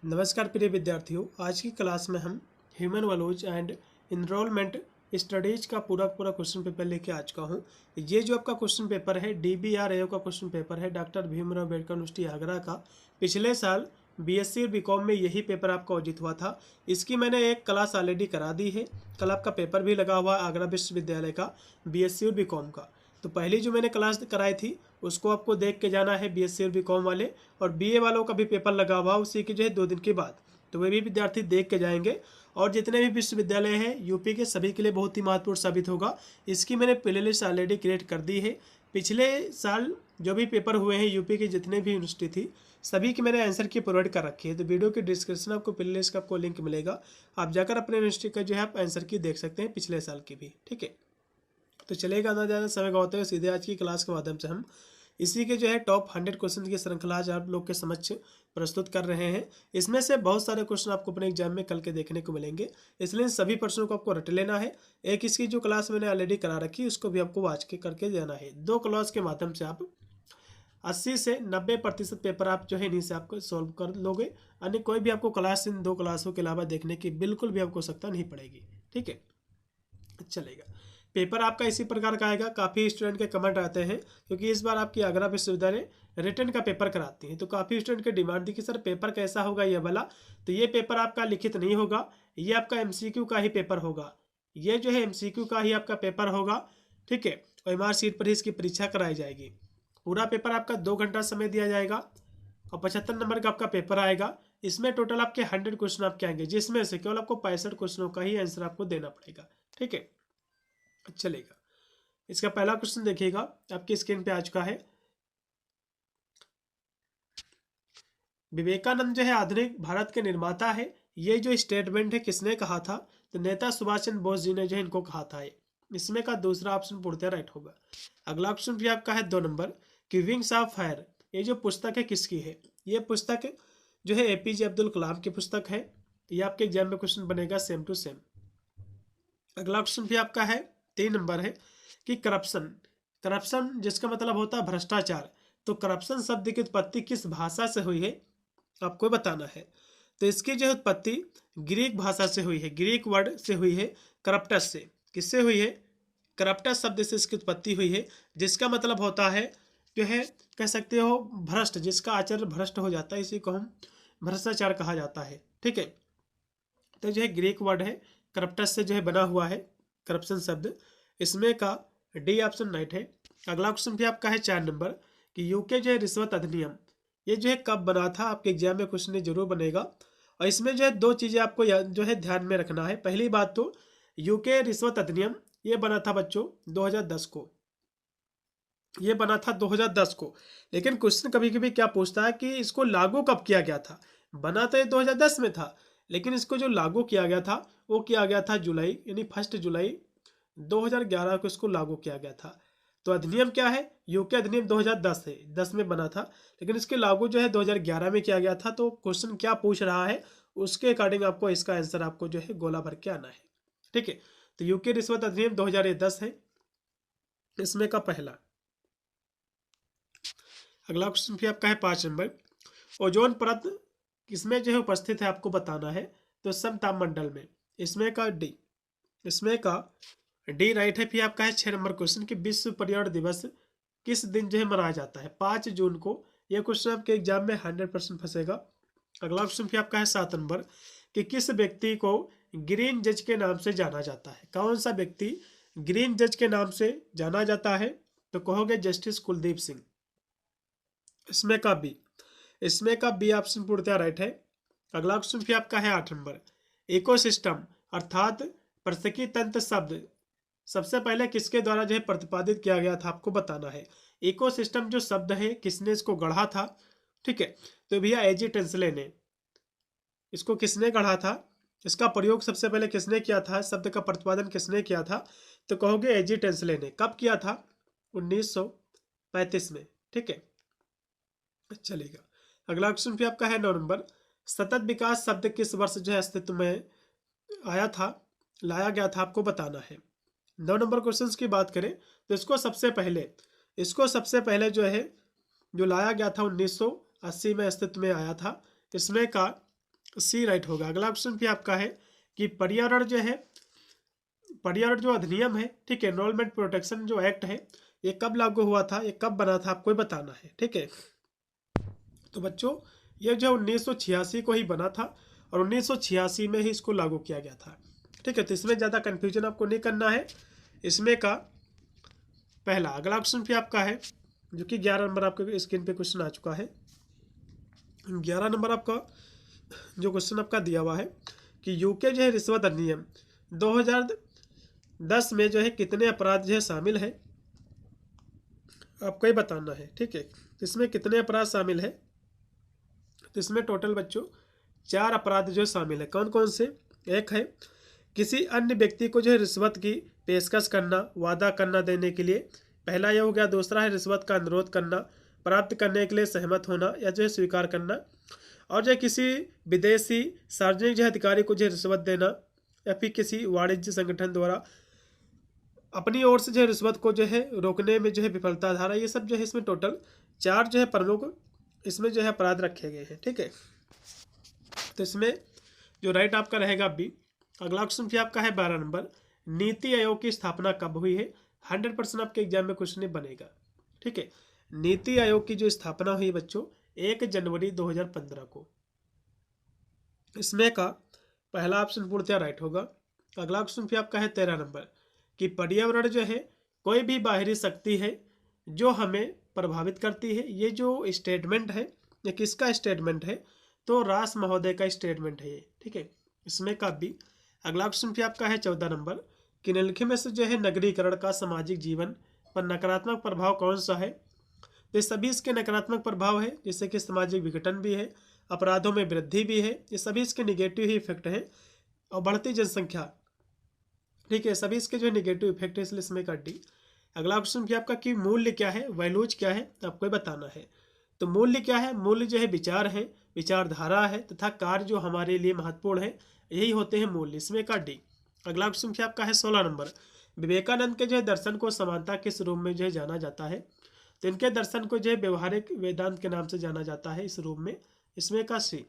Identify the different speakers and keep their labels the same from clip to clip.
Speaker 1: नमस्कार प्रिय विद्यार्थियों, आज की क्लास में हम human values and enrolment studies का पूरा क्वेश्चन पेपर लेके आ चुका हूँ। ये जो आपका क्वेश्चन पेपर है DBRAO का क्वेश्चन पेपर है, डॉक्टर भीमराव अम्बेडकर यूनिवर्सिटी आगरा का। पिछले साल BSc और BCom में यही पेपर आपका उचित हुआ था। इसकी मैंने एक क्लास ऑलरेडी करा दी है। कल आपका पेपर भी लगा हुआ आगरा विश्वविद्यालय का BSc और BCom का। तो पहली जो मैंने क्लास कराई थी उसको आपको देख के जाना है BSc और BCom वाले, और BA वालों का भी पेपर लगा हुआ उसी के जो है 2 दिन के बाद, तो वे भी विद्यार्थी देख के जाएंगे। और जितने भी विश्वविद्यालय हैं यूपी के, सभी के लिए बहुत ही महत्वपूर्ण साबित होगा। इसकी मैंने प्ले लिस्ट ऑलरेडी क्रिएट कर दी है। पिछले साल जो भी पेपर हुए हैं यूपी की जितने भी यूनिवर्सिटी थी सभी की मैंने आंसर की प्रोवाइड कर रखी है। तो वीडियो के डिस्क्रिप्शन में आपको प्ले लिस्ट का आपको लिंक मिलेगा, आप जाकर अपने यूनिवर्सिटी का जो है आप आंसर की देख सकते हैं, पिछले साल की भी। ठीक है, तो चलेगा ना ज़्यादा समय गवाते हुए सीधे आज की क्लास के माध्यम से हम इसी के जो है टॉप 100 क्वेश्चन की श्रृंखला आज आप लोग के समक्ष प्रस्तुत कर रहे हैं। इसमें से बहुत सारे क्वेश्चन आपको अपने एग्जाम में कल के देखने को मिलेंगे, इसलिए सभी प्रश्नों को आपको रट लेना है। एक इसकी जो क्लास मैंने ऑलरेडी करा रखी उसको भी आपको वाच के करके देना है। 2 क्लास के माध्यम से आप 80 से 90% पेपर आप जो है इन्हीं से आपको सॉल्व कर लोगे। अन्य कोई भी आपको क्लास इन 2 क्लासों के अलावा देखने की बिल्कुल भी आपको आवश्यकता नहीं पड़ेगी। ठीक है, चलेगा। पेपर आपका इसी प्रकार का आएगा। काफ़ी स्टूडेंट के कमेंट आते हैं क्योंकि इस बार आपकी आगरा विश्वविद्यालय रिटर्न का पेपर कराती है, तो काफ़ी स्टूडेंट की डिमांड थी कि सर पेपर कैसा होगा ये वाला। तो ये पेपर आपका लिखित नहीं होगा, ये आपका MCQ का ही पेपर होगा। ये जो है MCQ का ही आपका पेपर होगा। ठीक है, OMR सीट पर ही इसकी परीक्षा कराई जाएगी। पूरा पेपर आपका 2 घंटा समय दिया जाएगा और 75 नंबर का आपका पेपर आएगा। इसमें टोटल आपके 100 क्वेश्चन आपके आएंगे, जिसमें से केवल आपको 65 क्वेश्चनों का ही आंसर आपको देना पड़ेगा। ठीक है, चलेगा। इसका पहला क्वेश्चन देखिएगा, आपकी स्क्रीन पे आ चुका है। विवेकानंद जो है आधुनिक भारत के निर्माता है, ये जो स्टेटमेंट है किसने कहा था? तो नेता सुभाष चंद्र बोस जी ने जो है इनको कहा था। इसमें का दूसरा ऑप्शन पूर्णतः राइट होगा। अगला ऑप्शन भी आपका है 2 नंबर कि विंग्स ऑफ फायर, ये जो पुस्तक है किसकी है? ये पुस्तक जो है APJ अब्दुल कलाम की पुस्तक है। ये आपके एग्जाम में क्वेश्चन बनेगा सेम टू सेम। अगला ऑप्शन भी आपका है 3 नंबर है कि करप्शन, करप्शन जिसका मतलब होता है भ्रष्टाचार, तो करप्शन शब्द की उत्पत्ति किस भाषा से हुई है आपको बताना है। तो इसकी जो उत्पत्ति ग्रीक भाषा से हुई है, ग्रीक वर्ड से हुई है, करप्टस से। किससे हुई है? करप्टस शब्द से इसकी उत्पत्ति हुई है, जिसका मतलब होता है जो है कह सकते हो भ्रष्ट, जिसका आचरण भ्रष्ट हो जाता है, इसी को हम भ्रष्टाचार कहा जाता है। ठीक है, तो जो है ग्रीक वर्ड है, करप्टस से जो है बना हुआ है करप्शन शब्द। इसमें का डी ऑप्शन राइट है। अगला क्वेश्चन भी आपका है 4 नंबर कि यूके जो है रिश्वत अधिनियम, ये जो है कब बना था? आपके एग्जाम में क्वेश्चन जरूर बनेगा। और इसमें जो है 2 चीज़ें आपको जो है ध्यान में रखना है। पहली बात तो यूके रिश्वत अधिनियम ये बना था बच्चों 2010 को, ये बना था 2010 को। लेकिन क्वेश्चन कभी कभी क्या पूछता है कि इसको लागू कब किया गया था? बना तो ये 2010 में था, लेकिन इसको जो लागू किया गया था वो किया गया था जुलाई, यानी 1 जुलाई 2011 को इसको लागू किया गया था। तो अधिनियम क्या है? यूके अधिनियम 2010 है, 10 में बना था, लेकिन इसके लागू जो है 2011 में किया गया था। तो क्वेश्चन क्या पूछ रहा है उसके अकॉर्डिंग आपको इसका आंसर आपको जो है गोला भर के आना है। ठीक है, तो यूके रिश्वत अधिनियम 2010 है इसमें का पहला। अगला क्वेश्चन भी आपका है 5 नंबर, ओजोन परत किसमें जो है उपस्थित है आपको बताना है। तो समताप मंडल में। इसमें का डी, इसमें का डी राइट है। फिर आपका है 6 नंबर क्वेश्चन कि विश्व पर्यावरण दिवस किस दिन जो है मनाया जाता है? 5 जून को। यह क्वेश्चन आपके एग्जाम में 100% फंसेगा। अगला क्वेश्चन भी आपका है 7 नंबर कि किस व्यक्ति को ग्रीन जज के नाम से जाना जाता है? कौन सा व्यक्ति ग्रीन जज के नाम से जाना जाता है? तो कहोगे जस्टिस कुलदीप सिंह। इसमें का बी, इसमें का बी ऑप्शन पूर्णतः राइट है। अगला क्वेश्चन भी आपका है 8 नंबर, इकोसिस्टम अर्थात पारिस्थितिकी तंत्र शब्द सबसे पहले किसके द्वारा जो है प्रतिपादित किया गया था आपको बताना है। इकोसिस्टम जो शब्द है किसने इसको गढ़ा था? ठीक है, तो भैया एजी टेंसले ने इसको किसने गढ़ा था? इसका प्रयोग सबसे पहले किसने किया था? शब्द का प्रतिपादन किसने किया था? तो कहोगे एजी टेंसले ने। कब किया था? 1935 में। ठीक है, चलेगा। अगला क्वेश्चन भी आपका है 9 नंबर, सतत विकास शब्द किस वर्ष जो है अस्तित्व में आया था, लाया गया था आपको बताना है। 9 नंबर क्वेश्चन की बात करें तो इसको सबसे पहले जो लाया गया था 1980 में अस्तित्व में आया था। इसमें का सी राइट होगा। अगला ऑप्शन भी आपका है कि पर्यावरण जो है, पर्यावरण जो अधिनियम है, ठीक है, एनवायरमेंट प्रोटेक्शन जो एक्ट है, ये कब लागू हुआ था, ये कब बना था, आपको बताना है। ठीक है, तो बच्चों ये जो 1986 को ही बना था और 1986 में ही इसको लागू किया गया था। ठीक है, तो इसमें ज़्यादा कन्फ्यूजन आपको नहीं करना है। इसमें का पहला अगला ऑप्शन भी आपका है जो कि 11 नंबर आपके स्क्रीन पे क्वेश्चन आ चुका है। 11 नंबर आपका जो क्वेश्चन आपका दिया हुआ है कि यूके जो है रिश्वत अधिनियम 2010 में जो है कितने अपराध जो है शामिल है, आपको ये बताना है। ठीक है, इसमें कितने अपराध शामिल है, तो इसमें टोटल बच्चों 4 अपराध जो शामिल है। कौन कौन से? एक है किसी अन्य व्यक्ति को जो है रिश्वत की पेशकश करना, वादा करना देने के लिए, पहला यह हो गया। दूसरा है रिश्वत का अनुरोध करना, प्राप्त करने के लिए सहमत होना या जो है स्वीकार करना, और जो है किसी विदेशी सार्वजनिक जो है अधिकारी को जो है रिश्वत देना, या फिर किसी वाणिज्य संगठन द्वारा अपनी ओर से जो है रिश्वत को जो है रोकने में जो है विफलता धारा, ये सब जो है इसमें टोटल 4 जो है प्रमुख इसमें जो है अपराध रखे गए हैं। ठीक है, तो इसमें जो राइट आपका रहेगा बी। अगला क्वेश्चन भी आपका है 12 नंबर, नीति आयोग की स्थापना कब हुई है? 100% आपके एग्जाम में क्वेश्चन बनेगा। ठीक है, नीति आयोग की जो स्थापना हुई बच्चों 1 जनवरी 2015 को। इसमें का पहला ऑप्शन पूर्णतः राइट होगा। अगला क्वेश्चन भी आपका है 13 नंबर कि पर्यावरण जो है कोई भी बाहरी शक्ति है जो हमें प्रभावित करती है। ये जो स्टेटमेंट है ये किसका स्टेटमेंट है? तो रास महोदय का स्टेटमेंट है ये। ठीक है, इसमें का भी। अगला क्वेश्चन भी आपका है 14 नंबर कि निम्नलिखित में से जो है नगरीकरण का सामाजिक जीवन पर नकारात्मक प्रभाव कौन सा है? तो सभी इसके नकारात्मक प्रभाव है, जैसे कि सामाजिक विघटन भी है, अपराधों में वृद्धि भी है, ये सभी इसके निगेटिव ही इफेक्ट है, और बढ़ती जनसंख्या। ठीक है, सभी इसके जो है निगेटिव इफेक्ट है, इसलिए इसमें का डी। अगला क्वेश्चन भी आपका कि मूल्य क्या है, वैल्यूज क्या है, तो आपको बताना है। तो मूल्य क्या है? मूल्य जो है विचार है, विचारधारा है तथा कार्य जो हमारे लिए महत्वपूर्ण है, यही होते हैं मूल्य। इसमें का डी। अगला क्वेश्चन भी आपका है 16 नंबर, विवेकानंद के जो है दर्शन को समानता किस रूप में जो है जाना जाता है? तो इनके दर्शन को जो है व्यवहारिक वेदांत के नाम से जाना जाता है इस रूप में। इसमें का सी।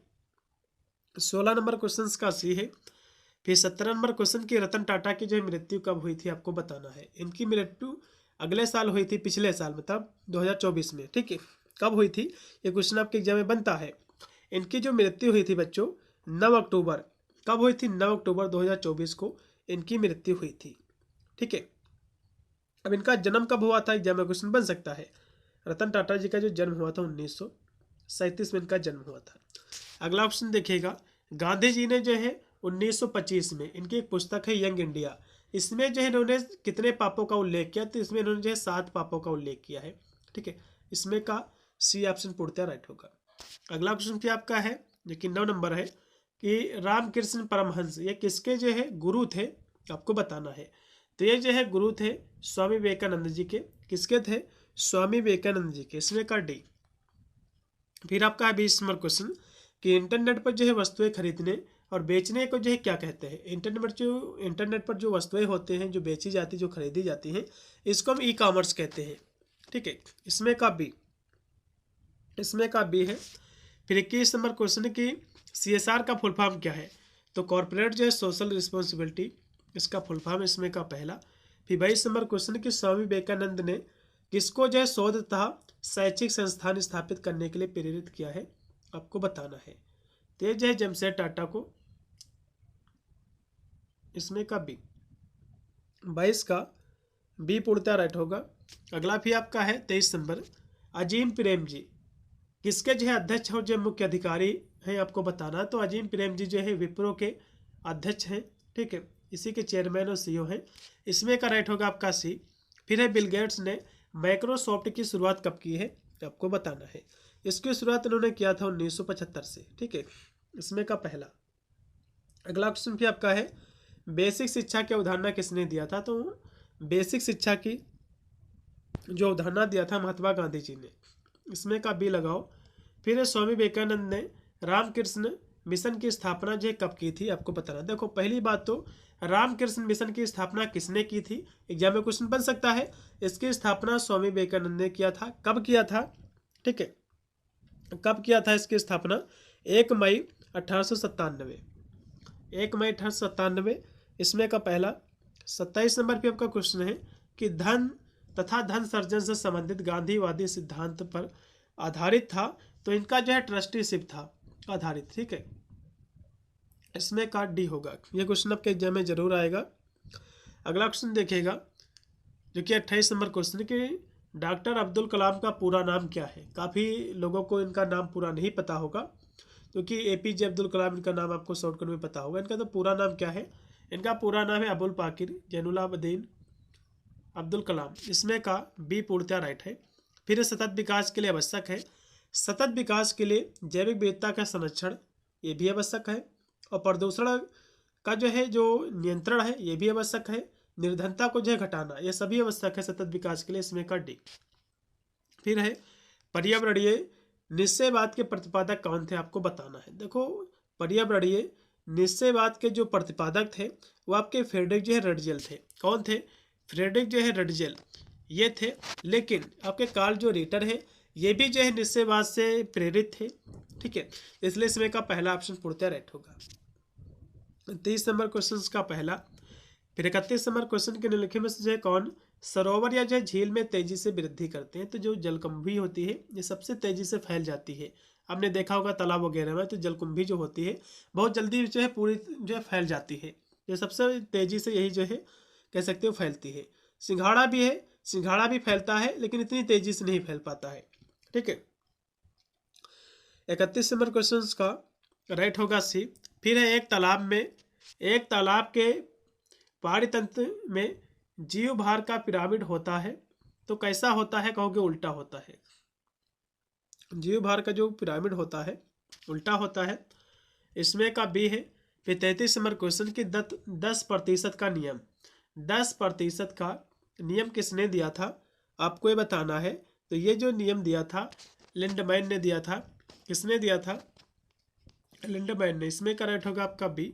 Speaker 1: 16 नंबर क्वेश्चन का सी है। फिर 17 नंबर क्वेश्चन की रतन टाटा की जो मृत्यु कब हुई थी, आपको बताना है। इनकी मृत्यु अगले साल हुई थी, पिछले साल मतलब 2024 में। ठीक है, कब हुई थी ये क्वेश्चन आपके एग्जाम में बनता है। इनकी जो मृत्यु हुई थी बच्चों 9 अक्टूबर। कब हुई थी? 9 अक्टूबर 2024 को इनकी मृत्यु हुई थी। ठीक है, अब इनका जन्म कब हुआ था, एग्जाम में क्वेश्चन बन सकता है। रतन टाटा जी का जो जन्म हुआ था 1937 में इनका जन्म हुआ था। अगला ऑप्शन देखिएगा, गांधी जी ने जो है 1925 में, इनकी एक पुस्तक है यंग इंडिया, इसमें जो है इन्होंने कितने पापों का उल्लेख किया? तो इसमें इन्होंने जो है 7 पापों का उल्लेख किया है। ठीक है, इसमें का सी ऑप्शन पूर्णतः राइट होगा। अगला क्वेश्चन क्या आपका है जो कि 9 नंबर है कि रामकृष्ण परमहंस ये किसके जो है गुरु थे, आपको बताना है। तो ये जो है गुरु थे स्वामी विवेकानंद जी के। किसके थे? स्वामी विवेकानंद जी के। इसमें का डी। फिर आपका है 20 नंबर क्वेश्चन कि इंटरनेट पर जो है वस्तुएं खरीदने और बेचने को जो है क्या कहते हैं? इंटरनेट पर जो वस्तुएं होते हैं, जो बेची जाती, जो खरीदी जाती हैं, इसको हम ई कॉमर्स कहते हैं। ठीक है, इसमें का बी। इसमें का बी है। फिर 21 नंबर क्वेश्चन की CSR का फुल फॉर्म क्या है? तो कॉर्पोरेट जो है सोशल रिस्पॉन्सिबिलिटी, इसका फुल फॉर्म इसमें का पहला। फिर 22 नंबर क्वेश्चन की स्वामी विवेकानंद ने किसको जो है शोध तथा शैक्षिक संस्थान स्थापित करने के लिए प्रेरित किया है, आपको बताना है। तो जो है जमशेद टाटा को। इसमें का बी। 22 का बी पूर्णतः राइट होगा। अगला भी आपका है 23 नंबर, अजीम प्रेम जी किसके जो है अध्यक्ष और जो मुख्य अधिकारी हैं, आपको बताना। तो अजीम प्रेम जी जो है विप्रो के अध्यक्ष हैं। ठीक है, इसी के चेयरमैन और CEO हैं। इसमें का राइट होगा आपका सी। फिर है बिल गेट्स ने माइक्रोसॉफ्ट की शुरुआत कब की है, आपको बताना है। इसकी शुरुआत इन्होंने किया था 1975 से। ठीक है, इसमें का पहला। अगला क्वेश्चन भी आपका है बेसिक शिक्षा की अवधारणा किसने दिया था? तो बेसिक शिक्षा की जो अवधारणा दिया था महात्मा गांधी जी ने। इसमें का बी लगाओ। फिर स्वामी विवेकानंद ने रामकृष्ण मिशन की स्थापना जो कब की थी, आपको बताना। देखो पहली बात तो रामकृष्ण मिशन की स्थापना किसने की थी, एग्जाम में क्वेश्चन बन सकता है। इसकी स्थापना स्वामी विवेकानंद ने किया था। कब किया था? ठीक है, कब किया था इसकी स्थापना? 1 मई 1897, 1 मई 1897 इसमें का पहला। 27 नंबर पे आपका क्वेश्चन है कि धन तथा धन सृजन से संबंधित गांधीवादी सिद्धांत पर आधारित था, तो इनका जो है ट्रस्टीशिप था आधारित, ठीक है। इसमें का डी होगा। ये क्वेश्चन आपके एग्जाम में जरूर आएगा। अगला क्वेश्चन देखिएगा जो कि 28 नंबर क्वेश्चन कि डॉक्टर अब्दुल कलाम का पूरा नाम क्या है। काफ़ी लोगों को इनका नाम पूरा नहीं पता होगा, क्योंकि APJ अब्दुल कलाम इनका नाम आपको शॉर्टकट में पता होगा। इनका तो पूरा नाम क्या है, इनका पूरा नाम है अबुल पाकिर जैनुलाब्दीन अब्दुल कलाम। इसमें का बी पूर्णतः राइट है। फिर सतत विकास के लिए आवश्यक है, सतत विकास के लिए जैविक विविधता का संरक्षण, ये भी आवश्यक है। और प्रदूषण का जो है जो नियंत्रण है, ये भी आवश्यक है। निर्धनता को जो है घटाना, ये सभी आवश्यक है सतत विकास के लिए। इसमें का डी। फिर है पर्यावरणीय निश्चयवाद के प्रतिपादक कौन थे, आपको बताना है। देखो पर्यावरणीय निश्चयवाद के जो प्रतिपादक थे वो आपके फ्रेडरिक जो है रटजेल थे। कौन थे? फ्रेडरिक जो है रटजेल ये थे। लेकिन आपके कार्ल जो रिटर है ये भी जो है निश्चयवाद से प्रेरित थे, ठीक है। इसलिए इसमें का पहला ऑप्शन पूर्णतः राइट होगा। 30 नंबर क्वेश्चन का पहला। फिर 31 नंबर क्वेश्चन के निम्नलिखित में से जो है कौन सरोवर या जो है झील में तेजी से वृद्धि करते हैं। तो जो जलकुंभी होती है ये सबसे तेजी से फैल जाती है। आपने देखा होगा तालाब वगैरह में, तो जलकुंभी जो होती है बहुत जल्दी जो है पूरी जो है फैल जाती है। ये सबसे तेजी से यही जो है कह सकते हो फैलती है। सिंघाड़ा भी है, सिंघाड़ा भी फैलता है लेकिन इतनी तेजी से नहीं फैल पाता है, ठीक है। 31 नंबर क्वेश्चन का राइट होगा सी। फिर है एक तालाब के पारितंत्र में जीव भार का पिरामिड होता है, तो कैसा होता है? कहोगे उल्टा होता है। जीव भार का जो पिरामिड होता है उल्टा होता है। इसमें का बी है। फिर 33 नंबर क्वेश्चन की 10% का नियम, 10% का नियम किसने दिया था, आपको ये बताना है। तो ये जो नियम दिया था लिंडमैन ने दिया था। किसने दिया था? लिंडमैन ने। इसमें का राइट होगा आपका बी।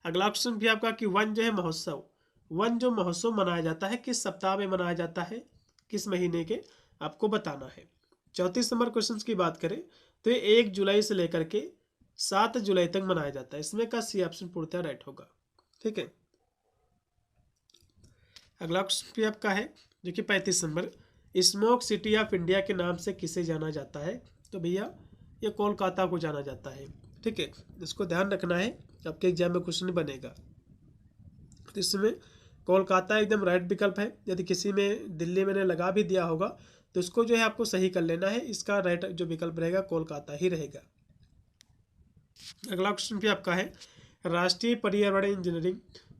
Speaker 1: अगला क्वेश्चन भी आपका कि वन जो है महोत्सव, वन जो महोत्सव मनाया जाता है किस सप्ताह में मनाया जाता है, किस महीने के, आपको बताना है। 34 नंबर क्वेश्चन की बात करें तो ये 1 जुलाई से लेकर के 7 जुलाई तक मनाया जाता है। इसमें का सी ऑप्शन पूर्णतः राइट होगा, ठीक है। अगला क्वेश्चन भी आपका है जो कि 35 number. Smoke city of India के नाम से किसे जाना जाता है? तो भैया ये कोलकाता को जाना जाता है, ठीक है। इसको ध्यान रखना है, आपके एग्जाम में क्वेश्चन बनेगा। तो इसमें कोलकाता एकदम राइट विकल्प है। यदि किसी में दिल्ली में लगा भी दिया होगा तो इसको जो है आपको सही कर लेना है। इसका राइट जो विकल्प रहेगा कोलकाता ही रहेगा। अगला क्वेश्चन भी आपका है राष्ट्रीय पर्यावरण इंजीनियरिंग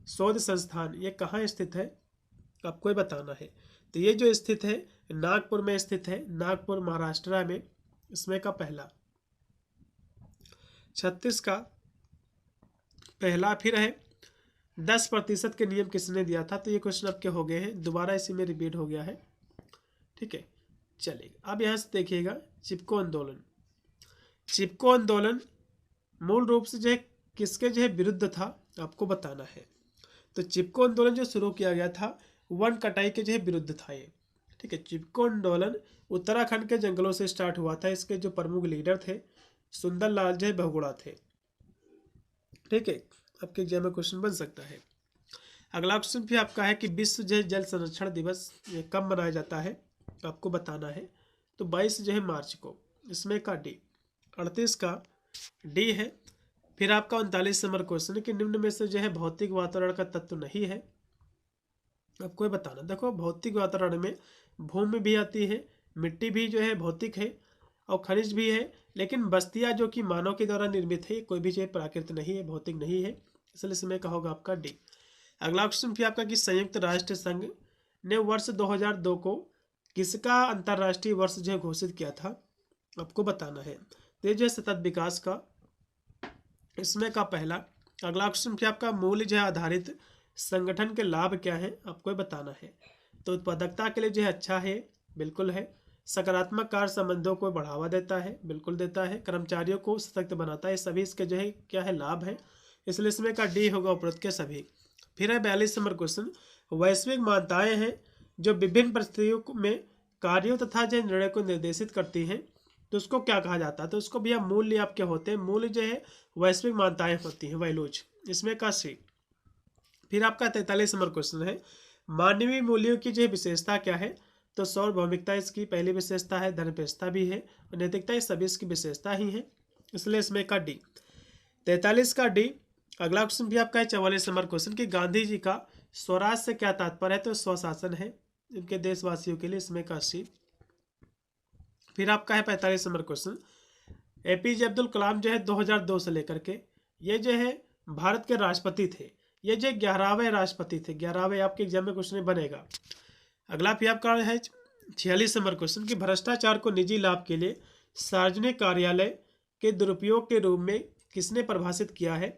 Speaker 1: शोध संस्थान ये कहाँ स्थित है, आपको ये बताना है। तो ये जो स्थित है नागपुर में स्थित है, नागपुर महाराष्ट्र में। इसमें का पहला। 36 का पहला। फिर है 10% के नियम किसने दिया था? तो ये क्वेश्चन आपके हो गए हैं, दोबारा इसी में रिपीट हो गया है, ठीक है। चलेगा अब यहाँ से देखिएगा चिपको आंदोलन। चिपको आंदोलन मूल रूप से जो है किसके जो है विरुद्ध था, आपको बताना है। तो चिपको आंदोलन जो शुरू किया गया था वन कटाई के जो है विरुद्ध था ये, ठीक है। चिपको आंदोलन उत्तराखंड के जंगलों से स्टार्ट हुआ था। इसके जो प्रमुख लीडर थे सुंदरलाल जो है बहुगुणा थे, ठीक है। आपके एग्जाम में क्वेश्चन बन सकता है। अगला क्वेश्चन भी आपका है कि विश्व जो है जल संरक्षण दिवस ये कब मनाया जाता है, आपको बताना है। तो 22 जो है मार्च को। इसमें का डी। 38 का डी है। फिर आपका 39 नंबर क्वेश्चन कि निम्न में से जो है भौतिक वातावरण का तत्व नहीं है, आपको ये बताना। देखो भौतिक वातावरण में भूमि भी आती है, मिट्टी भी जो है भौतिक है और खनिज भी है, लेकिन बस्तियां जो कि मानव के द्वारा निर्मित है, कोई भी चीज प्राकृतिक नहीं है, भौतिक नहीं है। इसलिए इसमें का होगा आपका डी। अगला क्वेश्चन भी आपका कि संयुक्त राष्ट्र संघ ने वर्ष 2002 को किसका अंतर्राष्ट्रीय वर्ष जो है घोषित किया था, आपको बताना है। तो ये जो है सतत विकास का। इसमें का पहला। अगला क्वेश्चन भी आपका मूल्य जो है आधारित संगठन के लाभ क्या है, आपको बताना है। तो उत्पादकता के लिए जो है अच्छा है, बिल्कुल है। सकारात्मक कार्य संबंधों को बढ़ावा देता है, बिल्कुल देता है। कर्मचारियों को सशक्त बनाता है, सभी इसके जो है क्या है लाभ है। इसलिए इसमें का डी होगा उपरोक्त के सभी। फिर है 42 नंबर क्वेश्चन। वैश्विक मान्यताएं हैं जो विभिन्न परिस्थितियों में कार्यों तथा जो निर्णय को निर्देशित करती हैं, तो उसको क्या कहा जाता है? तो उसको भैया मूल्य आपके होते हैं। मूल्य जो है वैश्विक मान्यताएं होती हैं, वैल्यूज, इसमें का सी। फिर आपका 43 नंबर क्वेश्चन है, मानवीय मूल्यों की जो विशेषता क्या है? तो सार्वभौमिकता इसकी पहली विशेषता है, धर्मनिरपेक्षता भी है और नैतिकता, ये सभी इसकी विशेषता ही है, इसलिए इसमें का डी। 43 का डी। अगला क्वेश्चन भी आपका है 44 नंबर क्वेश्चन कि गांधी जी का स्वराज से क्या तात्पर्य है? तो स्वशासन है इनके देशवासियों के लिए, इसमें का सी। फिर आपका है 45 number question, APJ Abdul Kalam जो है 2002 से लेकर के ये जो है भारत के राष्ट्रपति थे, ये जो 11वें राष्ट्रपति थे, 11वें आपके एग्जाम में क्वेश्चन बनेगा। अगला भी आपका है 46 नंबर क्वेश्चन कि भ्रष्टाचार को निजी लाभ के लिए सार्वजनिक कार्यालय के दुरुपयोग के रूप में किसने परिभाषित किया है?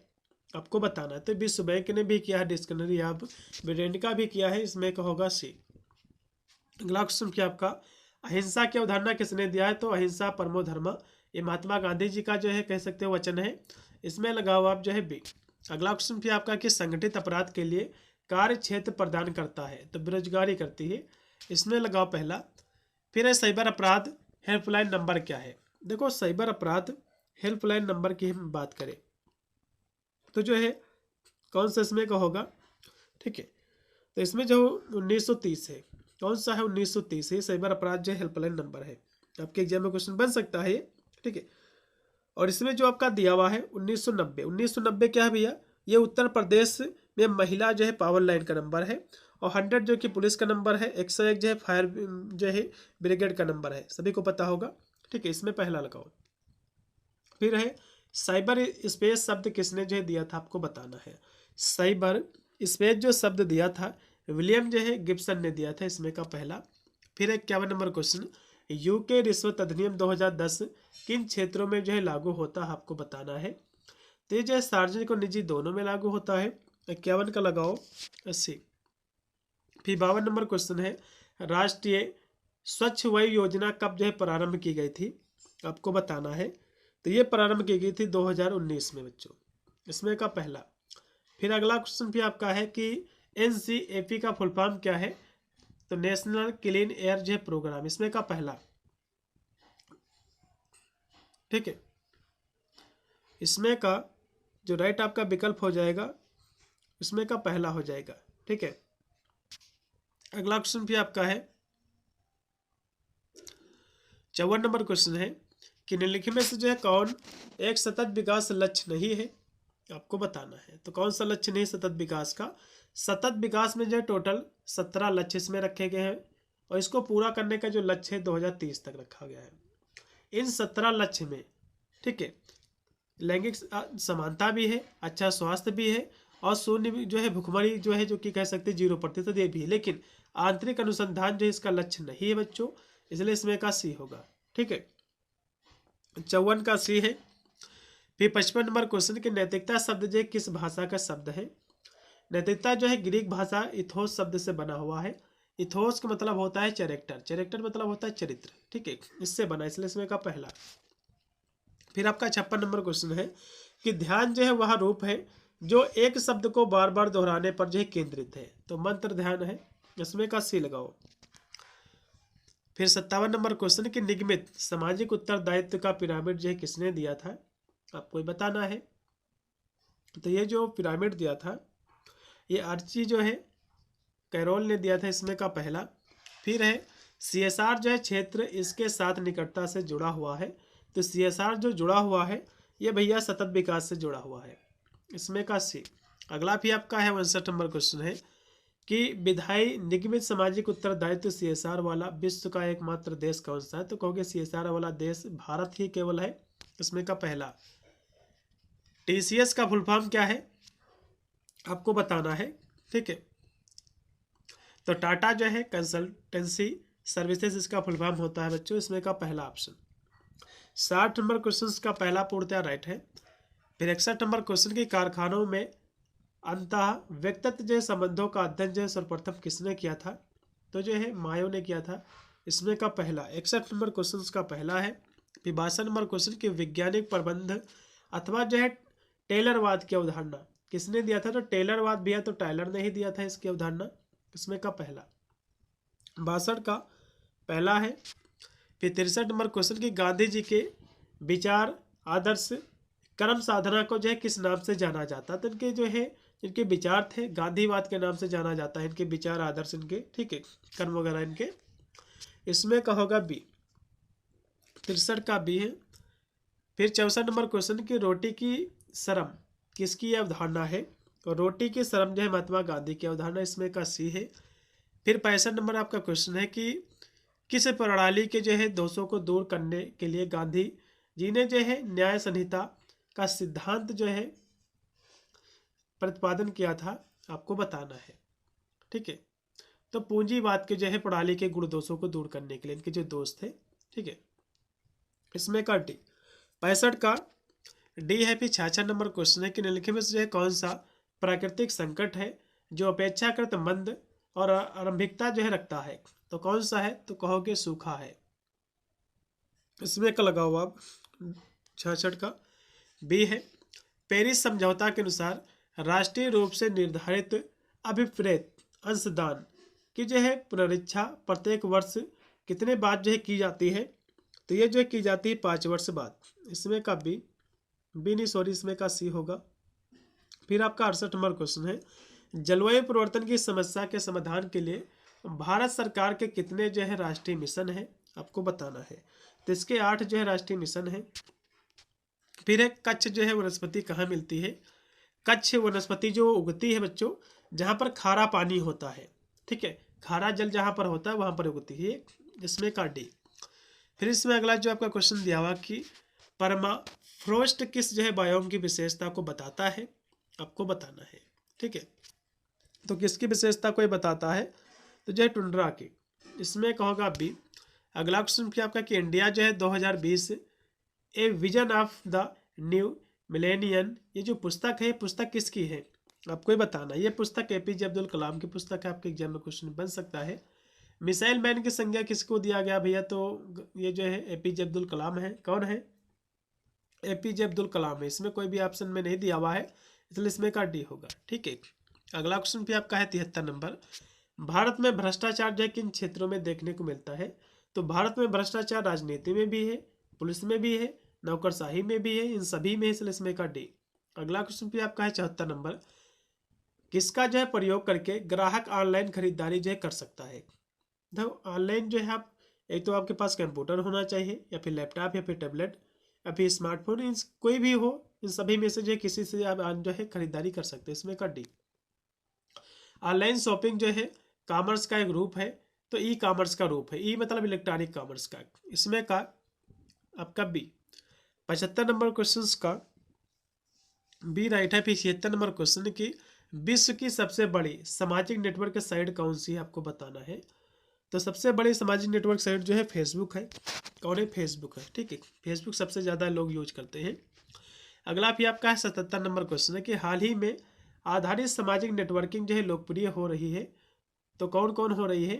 Speaker 1: आपको बताना है। तो विश्व बैंक ने भी किया है, डिक्शनरी ऑफ ब्रिटेन का भी किया है, इसमें का होगा सी। अगला क्वेश्चन क्या आपका, अहिंसा की अवधारणा किसने दिया है? तो अहिंसा परमो धर्म, ये महात्मा गांधी जी का जो है कह सकते हो वचन है, इसमें लगाओ आप जो है बी। अगला क्वेश्चन भी आपका कि संगठित अपराध के लिए कार्य क्षेत्र प्रदान करता है? तो बेरोजगारी करती है, इसमें लगाओ पहला। फिर है साइबर अपराध हेल्पलाइन नंबर क्या है? देखो साइबर अपराध हेल्पलाइन नंबर की हम बात करें तो जो है कौन सा इसमें का होगा? ठीक है, तो इसमें जो 1930 है, कौन सा है? 1930 है साइबर अपराध जो हेल्पलाइन नंबर है, आपके एग्जाम में क्वेश्चन बन सकता है, ठीक है। और इसमें जो आपका दिया हुआ है 1990, 1990 क्या है भैया? ये उत्तर प्रदेश में महिला जो है पावर लाइन का नंबर है, और 100 जो कि पुलिस का नंबर है, 101 जो है फायर जो है ब्रिगेड का नंबर है, सभी को पता होगा, ठीक है। इसमें पहला लगाओ। फिर है साइबर स्पेस शब्द किसने जो है दिया था? आपको बताना है। साइबर स्पेस जो शब्द दिया था विलियम जो है गिब्सन ने दिया था, इसमें का पहला। फिर 51 नंबर क्वेश्चन, यूके रिश्वत अधिनियम 2010 किन क्षेत्रों में जो है लागू होता है? आपको बताना है। तो ये जो है सार्वजनिक और निजी दोनों में लागू होता है। 51 का लगाओ 80। फिर 52 नंबर क्वेश्चन है, राष्ट्रीय स्वच्छ वायु योजना कब जो है प्रारंभ की गई थी? आपको बताना है। तो ये प्रारंभ की गई थी 2019 में बच्चों, इसमें का पहला। फिर अगला क्वेश्चन भी आपका है कि NCAP का फुल फॉर्म क्या है? तो नेशनल क्लीन एयर जो है प्रोग्राम, इसमें का पहला, ठीक है। इसमें का जो राइट आपका विकल्प हो जाएगा, इसमें का पहला हो जाएगा, ठीक है। अगला क्वेश्चन भी आपका है 54 नंबर क्वेश्चन है कि निम्नलिखित में से जो है कौन एक सतत विकास लक्ष्य नहीं है? आपको बताना है। तो कौन सा लक्ष्य नहीं सतत विकास का? सतत विकास में जो है टोटल 17 लक्ष्य इसमें रखे गए हैं, और इसको पूरा करने का जो लक्ष्य है 2030 तक रखा गया है। इन 17 लक्ष्य में, ठीक है, लैंगिक समानता भी है, अच्छा स्वास्थ्य भी है, और शून्य जो है भुखमरी जो है, जो कि कह सकते हैं 0% ये भी है, लेकिन आंतरिक अनुसंधान जो है इसका लक्ष्य नहीं है बच्चों, इसलिए इसमें का सी होगा, ठीक है। 54 का सी है। फिर 55 नंबर क्वेश्चन कि नैतिकता शब्द जो है किस भाषा का शब्द है? नैतिकता जो है ग्रीक भाषा इथोस शब्द से बना हुआ है। इथोस का मतलब होता है चैरेक्टर, चैरेक्टर मतलब होता है चरित्र, ठीक है, इससे बना, इसलिए इसमें का पहला। फिर आपका 56 नंबर क्वेश्चन है कि ध्यान जो है वह रूप है जो एक शब्द को बार बार दोहराने पर जो है केंद्रित है। तो मंत्र ध्यान है, इसमें का सी लगाओ। फिर 57 नंबर क्वेश्चन कि निगमित सामाजिक उत्तरदायित्व का पिरामिड जो है किसने दिया था? आपको ये बताना है। तो ये जो पिरामिड दिया था ये आर्ची जो है कैरोल ने दिया था, इसमें का पहला। फिर है CSR जो है क्षेत्र इसके साथ निकटता से जुड़ा हुआ है। तो CSR जो जुड़ा हुआ है ये भैया सतत विकास से जुड़ा हुआ है, इसमें का सी। अगला भी आपका है 59 नंबर क्वेश्चन है कि विधायी निगमित सामाजिक उत्तरदायित्व CSR वाला विश्व का एकमात्र देश कौन सा है? तो कहोगे CSR वाला देश भारत ही केवल है, इसमें का पहला। TCS का फुल फॉर्म क्या है? आपको बताना है, ठीक है। तो टाटा जो है कंसल्टेंसी सर्विसेज, इसका फुल फॉर्म होता है बच्चों, इसमें का पहला ऑप्शन। 60 नंबर क्वेश्चन का पहला पूर्णतः राइट है। फिर 61 नंबर क्वेश्चन की कारखानों में अंतः व्यक्तित्व जो संबंधों का अध्ययन जो सर्वप्रथम किसने किया था? तो जो है मायो ने किया था, इसमें का पहला। 61 नंबर क्वेश्चन का पहला है। फिर 62 नंबर क्वेश्चन की वैज्ञानिक प्रबंध अथवा जो है टेलरवाद की अवधारणा किसने दिया था? तो टेलरवाद भी है, तो टाइलर ने ही दिया था इसकी अवधारणा, इसमें का पहला। 62 का पहला है। फिर 63 नंबर क्वेश्चन कि गांधी जी के विचार, आदर्श, कर्म साधना को जो है किस नाम से जाना जाता है। तो इनके जो है इनके विचार थे गांधीवाद के नाम से जाना जाता है, इनके विचार, आदर्श इनके, ठीक है, कर्म वगैरह इनके। इसमें का होगा बी, 63 का बी है। फिर 64 नंबर क्वेश्चन कि रोटी की शर्म किसकी अवधारणा है। और रोटी की शर्म जो है महात्मा गांधी की अवधारणा, इसमें का सी है। फिर 65 नंबर आपका क्वेश्चन है कि किस प्रणाली के जो है दोषों को दूर करने के लिए गांधी जी ने जो है न्याय संहिता का सिद्धांत जो है प्रतिपादन किया था, आपको बताना है, ठीक है। तो पूंजीवाद के जो है प्रणाली के गुण दोषों को दूर करने के लिए इनके जो दोष थे, ठीक है। इसमें का डी, 65 का डी है। फिर 66 नंबर क्वेश्चन है कि निम्नलिखित में से जो है कौन सा प्राकृतिक संकट है जो अपेक्षाकृत मंद और आरंभिकता जो है रखता है। तो कौन सा है, तो कहोगे सूखा है। इसमें का लगाओ आप 66 का बी है। पेरिस समझौता के अनुसार राष्ट्रीय रूप से निर्धारित अभिप्रेत अंशदान की जो है पुनरीक्षा प्रत्येक वर्ष कितने बाद जो है की जाती है। तो ये जो है की जाती है 5 वर्ष बाद। इसमें का बी नहीं सॉरी, इसमें का सी होगा। फिर आपका 68 नंबर क्वेश्चन है जलवायु परिवर्तन की समस्या के समाधान के लिए भारत सरकार के कितने जो है राष्ट्रीय मिशन है, आपको बताना है। तो इसके 8 जो है राष्ट्रीय मिशन है। फिर है कच्छ जो है वनस्पति कहाँ मिलती है। कच्छ वनस्पति जो उगती है बच्चों जहाँ पर खारा पानी होता है, ठीक है, खारा जल जहाँ पर होता है वहाँ पर उगती है। इसमें का डी। फिर इसमें अगला जो आपका क्वेश्चन दिया हुआ कि परमाफ्रोस्ट किस जो है बायोम की विशेषता को बताता है, आपको बताना है, ठीक है। तो किसकी विशेषता को ये बताता है, तो जो है टुंड्रा की। इसमें कहोगा बी। अगला क्वेश्चन फिर आपका कि इंडिया जो है 2020 A vision of the new millennium, ये जो पुस्तक है पुस्तक किसकी है, आपको ये बताना। ये पुस्तक एपीजे अब्दुल कलाम की पुस्तक है, आपके एग्जाम में क्वेश्चन बन सकता है। मिसाइल मैन की संज्ञा किसको दिया गया भैया, तो ये जो है एपीजे अब्दुल कलाम है। कौन है, एपीजे अब्दुल कलाम है। इसमें कोई भी ऑप्शन में नहीं दिया हुआ है, इसलिए इसमें का डी होगा, ठीक है। अगला क्वेश्चन भी आपका है 73 नंबर। भारत में भ्रष्टाचार जो है किन क्षेत्रों में देखने को मिलता है। तो भारत में भ्रष्टाचार राजनीति में भी है, पुलिस में भी है, नौकरशाही में भी है, इन सभी में, इसलिए इसमें का डी। अगला क्वेश्चन भी आपका है 74 नंबर। किसका जो है प्रयोग करके ग्राहक ऑनलाइन खरीदारी जो है कर सकता है। तो ऑनलाइन जो है आप, एक तो आपके पास कंप्यूटर होना चाहिए या फिर लैपटॉप या फिर टैबलेट या फिर स्मार्टफोन, इन कोई भी हो, इन सभी में से जो है किसी से आप जो है खरीदारी कर सकते हैं। इसमें का डी। ऑनलाइन शॉपिंग जो है कॉमर्स का एक रूप है, तो ई कॉमर्स का रूप है। ई मतलब इलेक्ट्रॉनिक कॉमर्स का। इसमें का आपका बी। 75 नंबर क्वेश्चन का बी राइट है। फिर 76 नंबर क्वेश्चन की विश्व की सबसे बड़ी सामाजिक नेटवर्क साइट कौन सी है, आपको बताना है। तो सबसे बड़ी सामाजिक नेटवर्क साइट जो है फेसबुक है। कौन है, फेसबुक है, ठीक है। फेसबुक सबसे ज़्यादा लोग यूज करते हैं। अगला भी आपका है 77 नंबर क्वेश्चन है कि हाल ही में आधारित सामाजिक नेटवर्किंग जो है लोकप्रिय हो रही है। तो कौन कौन हो रही है,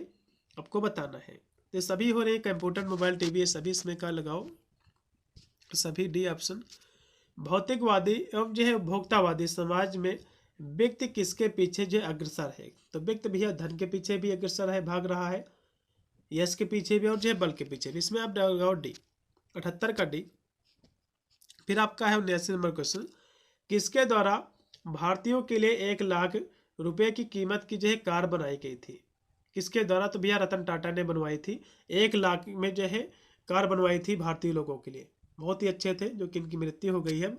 Speaker 1: आपको बताना है। तो सभी हो रही है, कंप्यूटर, मोबाइल, टीवी, सभी इसमें का लगाओ, सभी डी ऑप्शन। भौतिकवादी एवं जो है उपभोक्तावादी समाज में व्यक्ति किसके पीछे जो अग्रसर है। तो व्यक्ति भैया धन के पीछे भी अग्रसर है, भाग रहा है, यश के पीछे भी और जो है बल के पीछे भी। इसमें आप लगाओ डी, 78 का डी। फिर आपका है 79 नंबर क्वेश्चन। किसके द्वारा भारतीयों के लिए 1 लाख रुपए की कीमत की जो है कार बनाई गई थी। किसके द्वारा, तो भैया रतन टाटा ने बनवाई थी। 1 लाख में जो है कार बनवाई थी भारतीय लोगों के लिए, बहुत ही अच्छे थे, जो कि इनकी मृत्यु हो गई है।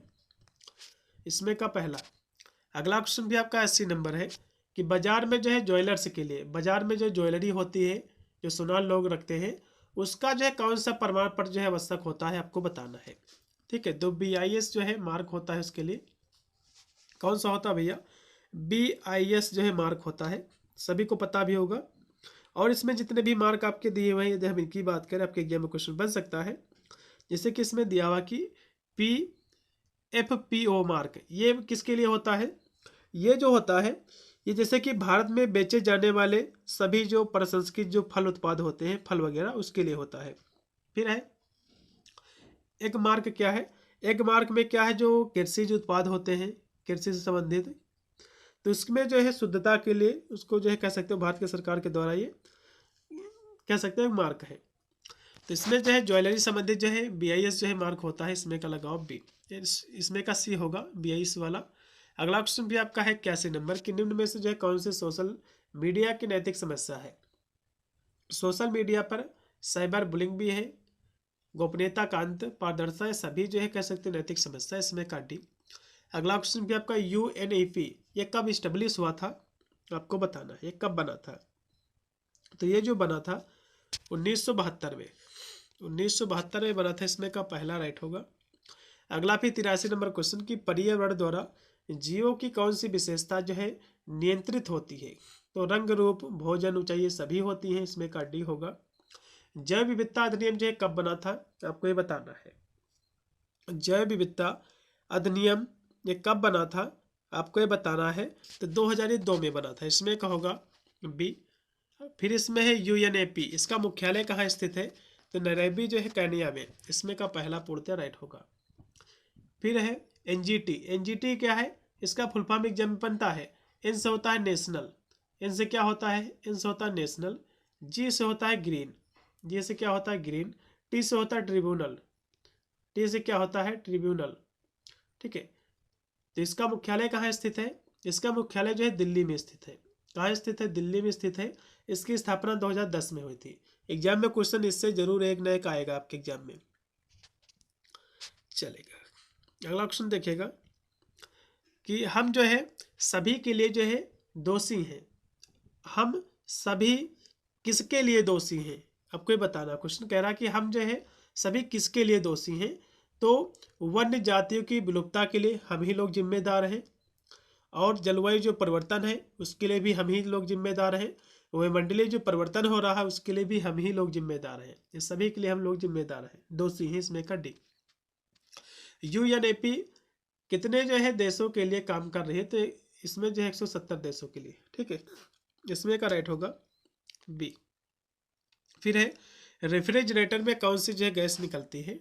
Speaker 1: इसमें का पहला। अगला क्वेश्चन भी आपका 80 नंबर है कि बाजार में जो है ज्वेलर्स के लिए, बाजार में जो ज्वेलरी होती है जो सोना लोग रखते हैं, उसका जो है कौन सा प्रमाण पत्र जो है आवश्यक होता है, आपको बताना है, ठीक है। तो BIS जो है मार्क होता है उसके लिए। कौन सा होता है भैया, BIS जो है मार्क होता है, सभी को पता भी होगा। और इसमें जितने भी मार्क आपके दिए हुए हैं, यदि हम इनकी बात करें, आपके एग्जाम में क्वेश्चन बन सकता है। जैसे कि इसमें दिया हुआ कि PFPO मार्क, ये किसके लिए होता है। ये जो होता है, ये जैसे कि भारत में बेचे जाने वाले सभी जो प्रसंस्कृत जो फल उत्पाद होते हैं, फल वगैरह, उसके लिए होता है। फिर है एक मार्क, क्या है, एक मार्क में क्या है, जो कृषि जो उत्पाद होते हैं कृषि से संबंधित, तो इसमें जो है शुद्धता के लिए उसको जो है कह सकते हो भारत की सरकार के द्वारा ये कह सकते हैं मार्क है। तो इसमें जो है ज्वेलरी संबंधित जो है BIS जो है मार्क होता है, इसमें का लगाओ बी, इसमें का सी होगा BIS वाला। अगला क्वेश्चन भी आपका है 81 नंबर कि निम्न में से जो है कौन सी सोशल मीडिया की नैतिक समस्या है। सोशल मीडिया पर साइबर बुलिंग भी है, गोपनीयता का अंत, पारदर्शिता, सभी जो है कह सकते हैं नैतिक समस्या, इसमें का डी। अगला क्वेश्चन भी आपका UNEP ये कब इस्टेब्लिश हुआ था, आपको बताना है ये कब बना था। तो ये जो बना था 1972 में, 1972 में बना था, इसमें का पहला राइट होगा। अगला भी 83 नंबर क्वेश्चन की पर्यावरण द्वारा जीवों की कौन सी विशेषता जो है नियंत्रित होती है। तो रंग, रूप, भोजन, ऊंचाई सभी होती हैं, इसमें का डी होगा। जैव विविधता अधिनियम जो है कब बना था, आपको ये बताना है। जैव विविधता अधिनियम ये कब बना था, आपको ये बताना है। तो 2002 में बना था, इसमें का होगा बी। फिर इसमें है UNEP, इसका मुख्यालय कहाँ स्थित है, तो नैरोबी जो है केन्या में, इसमें का पहला पूर्णतः राइट होगा। फिर है NGT क्या है, इसका फुल फॉर्म एग्जाम में बनता है। N से होता है नेशनल, N से क्या होता है, N से होता है नेशनल, G से होता है ग्रीन, G से क्या होता है ग्रीन, T से होता है ट्रिब्यूनल, T से क्या होता है ट्रिब्यूनल, ठीक है। तो इसका मुख्यालय कहाँ स्थित है, इसका मुख्यालय जो है दिल्ली में स्थित है। कहाँ स्थित है, दिल्ली में स्थित है। इसकी स्थापना 2010 में हुई थी। एग्जाम में क्वेश्चन इससे जरूर एक न एक आएगा आपके एग्जाम में, चलेगा। अगला क्वेश्चन देखिएगा कि हम जो है सभी के लिए जो है दोषी हैं, हम सभी किसके लिए दोषी हैं, आपको ये बताना। क्वेश्चन कह रहा है कि हम जो है सभी किसके लिए दोषी हैं, तो वन्य जातियों की विलुप्तता के लिए हम ही लोग जिम्मेदार हैं, और जलवायु जो परिवर्तन है उसके लिए भी हम ही लोग जिम्मेदार हैं, वायुमंडलीय जो परिवर्तन हो रहा है उसके लिए भी हम ही लोग जिम्मेदार हैं, ये सभी के लिए हम लोग जिम्मेदार हैं, दोषी हैं, इसमें का डी। UNEP कितने जो है देशों के लिए काम कर रही है, तो इसमें जो है 170 देशों के लिए, ठीक है, इसमें का राइट होगा बी। फिर है रेफ्रिजरेटर में कौन सी जो है गैस निकलती है,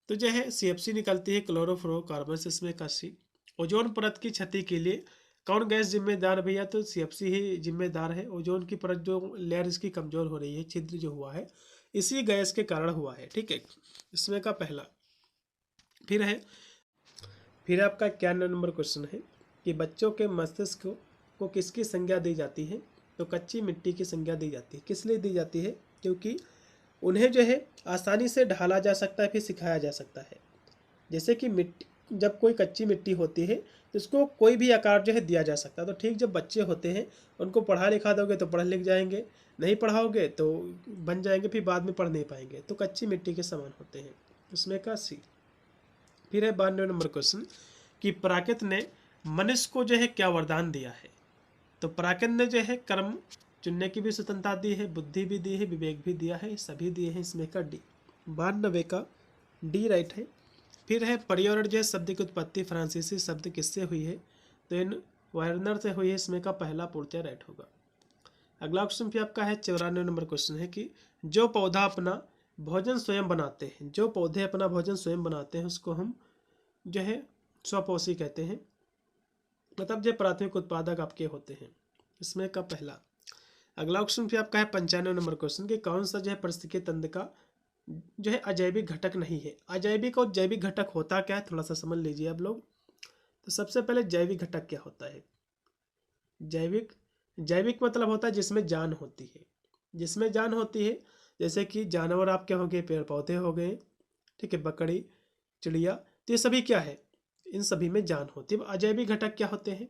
Speaker 1: तो जो है CFC निकलती है, क्लोरोफ्लोरोकार्बन, इसमें का सी। ओजोन परत की क्षति के लिए कौन गैस जिम्मेदार भैया, तो CFC ही जिम्मेदार है। ओजोन की परत जो लेयर इसकी कमजोर हो रही है, छिद्र जो हुआ है इसी गैस के कारण हुआ है, ठीक है, इसमें का पहला। फिर आपका 91 नंबर क्वेश्चन है कि बच्चों के मस्तिष्क को किसकी संज्ञा दी जाती है, तो कच्ची मिट्टी की संज्ञा दी जाती है। किस लिए दी जाती है, क्योंकि उन्हें जो है आसानी से ढाला जा सकता है, फिर सिखाया जा सकता है। जैसे कि मिट्टी, जब कोई कच्ची मिट्टी होती है तो इसको कोई भी आकार जो है दिया जा सकता है। तो ठीक जब बच्चे होते हैं उनको पढ़ा लिखा दोगे तो पढ़ लिख जाएंगे, नहीं पढ़ाओगे तो बन जाएंगे, फिर बाद में पढ़ नहीं पाएंगे, तो कच्ची मिट्टी के समान होते हैं, इसमें का सी। फिर है 92 नंबर क्वेश्चन कि प्राकृत ने मनुष्य को जो है क्या वरदान दिया है, तो प्राकृत ने जो है कर्म चुनने की भी स्वतंत्रता दी है, बुद्धि भी दी है, विवेक भी दिया है, सभी दिए हैं, इसमें का डी। 92 का डी राइट है। फिर है पर्यावरण जो है शब्द की उत्पत्ति फ्रांसीसी शब्द किससे हुई है, तो इन वायरनर से हुई है, इसमें का पहला पूर्णतः राइट होगा। अगला क्वेश्चन भी आपका है 94 नंबर क्वेश्चन है कि जो पौधा अपना भोजन स्वयं बनाते हैं, जो पौधे अपना भोजन स्वयं बनाते हैं उसको हम जो है स्वपोषी कहते हैं, मतलब जो प्राथमिक उत्पादक आपके होते हैं, इसमें का पहला। अगला क्वेश्चन भी आपका है 95 नंबर क्वेश्चन कि कौन सा जो है पारिस्थितिकी तंत्र का जो है अजैविक घटक नहीं है। अजैविक और जैविक घटक होता क्या है, थोड़ा सा समझ लीजिए आप लोग। तो सबसे पहले जैविक घटक क्या होता है, जैविक मतलब होता है जिसमें जान होती है, जिसमें जान होती है, जैसे कि जानवर आपके होंगे, पेड़ पौधे हो गए, ठीक है, बकरी, चिड़िया, तो ये सभी क्या है, इन सभी में जान होती है। अजैविक घटक क्या होते हैं,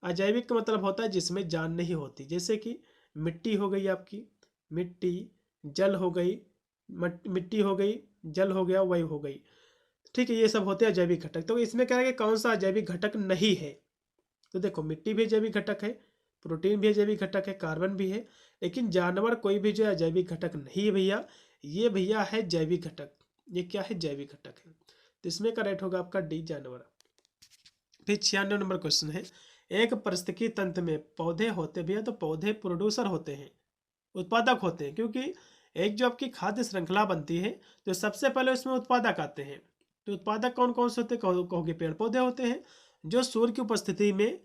Speaker 1: अजैविक का मतलब होता है जिसमें जान नहीं होती, जैसे कि मिट्टी हो गई आपकी, मिट्टी, जल हो गई, मिट्टी हो गई, जल हो गया, वायु हो गई, ठीक है, ये सब होते हैं अजैविक घटक। तो इसमें क्या है कि कौन सा अजैविक घटक नहीं है, तो देखो मिट्टी भी अजैविक घटक है, प्रोटीन भी अजैविक घटक है, कार्बन भी है, लेकिन जानवर कोई भी जो है अजैविक घटक नहीं है भैया, ये भैया है जैविक घटक। ये क्या है, जैविक घटक है, तो इसमें का राइट होगा आपका डी, जानवर। फिर 96 नंबर क्वेश्चन है एक पारिस्थितिकी तंत्र में पौधे होते भैया, तो पौधे प्रोड्यूसर होते हैं, उत्पादक होते हैं, क्योंकि एक जो आपकी खाद्य श्रृंखला बनती है तो सबसे पहले उसमें उत्पादक आते हैं। तो उत्पादक कौन कौन से होते हैं, कहोगे पेड़ पौधे होते हैं, जो सूर्य की उपस्थिति में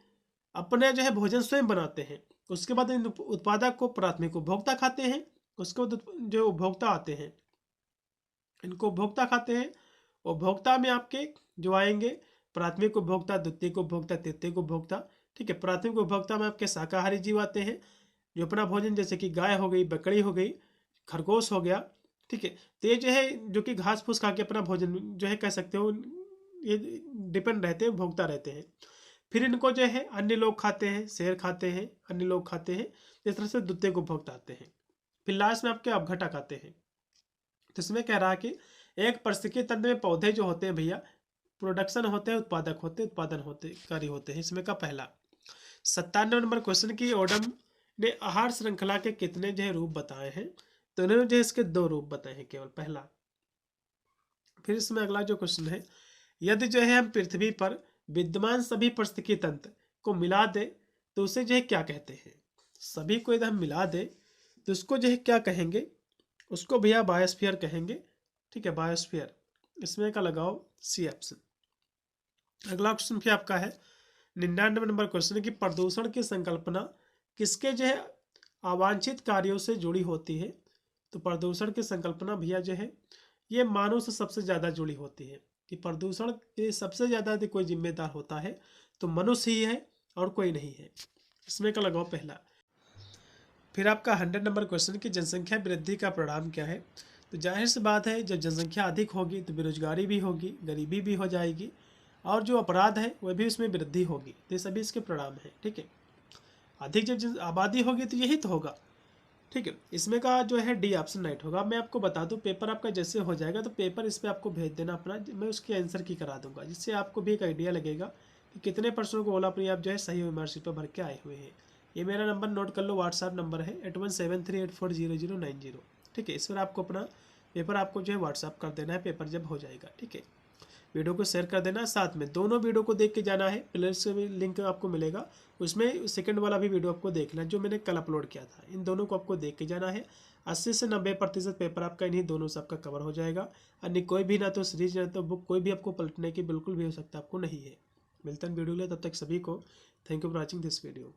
Speaker 1: अपने जो है भोजन स्वयं बनाते हैं। उसके बाद इन उत्पादक को प्राथमिक उपभोक्ता खाते हैं, उसको जो उपभोक्ता आते हैं, इनको उपभोक्ता खाते हैं। उपभोक्ता में आपके जो आएंगे प्राथमिक उपभोक्ता, द्वितीयक उपभोक्ता, तृतीयक उपभोक्ता। ठीक है, प्राथमिक उपभोक्ता में आपके शाकाहारी जीव आते हैं जो अपना भोजन, जैसे कि गाय हो गई, बकरी हो गई, खरगोश हो गया। ठीक है, तो ये जो है जो कि घास फूस खा के अपना भोजन जो है कह सकते हो, ये डिपेंड रहते हैं, भोगता रहते हैं। फिर इनको जो है अन्य लोग खाते हैं, शेर खाते हैं, अन्य लोग खाते हैं। इस तरह से द्वितीयक उपभोक्ता आते हैं। फिर लास्ट में आपके अपघटक आते हैं। तो इसमें कह रहा है कि एक पारिस्थितिकी तंत्र में पौधे जो होते हैं भैया, प्रोडक्शन होते हैं, उत्पादक होते हैं, उत्पादन होते कारी होते हैं। इसमें का पहला 97 नंबर क्वेश्चन की ओडम ने आहार श्रृंखला के कितने जो है रूप बताए हैं? तो उन्होंने जो इसके 2 रूप बताए हैं केवल, पहला। फिर इसमें अगला जो क्वेश्चन है, यदि जो है हम पृथ्वी पर विद्यमान सभी पारिस्थितिकी तंत्र को मिला दे तो उसे जो है क्या कहते हैं? सभी को यदि हम मिला दे तो उसको जो है क्या कहेंगे? उसको भैया बायोस्फीयर कहेंगे। ठीक है, बायोस्फीयर। इसमें का लगाओ सी ऑप्शन। अगला क्वेश्चन फिर आपका है 99 नंबर क्वेश्चन की प्रदूषण की संकल्पना किसके जो है अवांछित कार्यों से जुड़ी होती है? तो प्रदूषण की संकल्पना भैया जो है ये मानव से सबसे ज़्यादा जुड़ी होती है, कि प्रदूषण के सबसे ज़्यादा यदि कोई जिम्मेदार होता है तो मनुष्य ही है और कोई नहीं है। इसमें का लगाओ पहला। फिर आपका 100 नंबर क्वेश्चन की जनसंख्या वृद्धि का परिणाम क्या है? तो जाहिर सी बात है, जब जनसंख्या अधिक होगी तो बेरोजगारी भी होगी, गरीबी भी हो जाएगी, और जो अपराध है वह भी उसमें वृद्धि होगी। तो ये सभी इसके परिणाम है। ठीक है, अधिक जब आबादी होगी तो यही तो होगा। ठीक है, इसमें का जो है डी ऑप्शन राइट होगा। मैं आपको बता दूं, पेपर आपका जैसे हो जाएगा तो पेपर इस पर आपको भेज देना अपना, मैं उसके आंसर की करा दूंगा, जिससे आपको भी एक आइडिया लगेगा कि कितने प्रश्नों को ओला अपनी आप जो है सही मार्कशीट पर भर के आए हुए हैं। ये मेरा नंबर नोट कर लो, व्हाट्सएप नंबर है 8173840090। ठीक है, इस पर आपको अपना पेपर आपको जो है व्हाट्सएप कर देना है पेपर जब हो जाएगा। ठीक है, वीडियो को शेयर कर देना, साथ में दोनों वीडियो को देख के जाना है। प्लेलिस्ट से भी लिंक आपको मिलेगा, उसमें सेकंड वाला भी वीडियो आपको देखना है जो मैंने कल अपलोड किया था। इन दोनों को आपको देख के जाना है। 80 से 90% पेपर आपका इन्हीं दोनों से आपका कवर हो जाएगा। अन्य कोई भी ना तो सीरीज ना तो बुक कोई भी आपको पलटने की बिल्कुल भी हो सकता आपको नहीं है। मिलता है वीडियो ले, तब तक सभी को thank you for watching this video.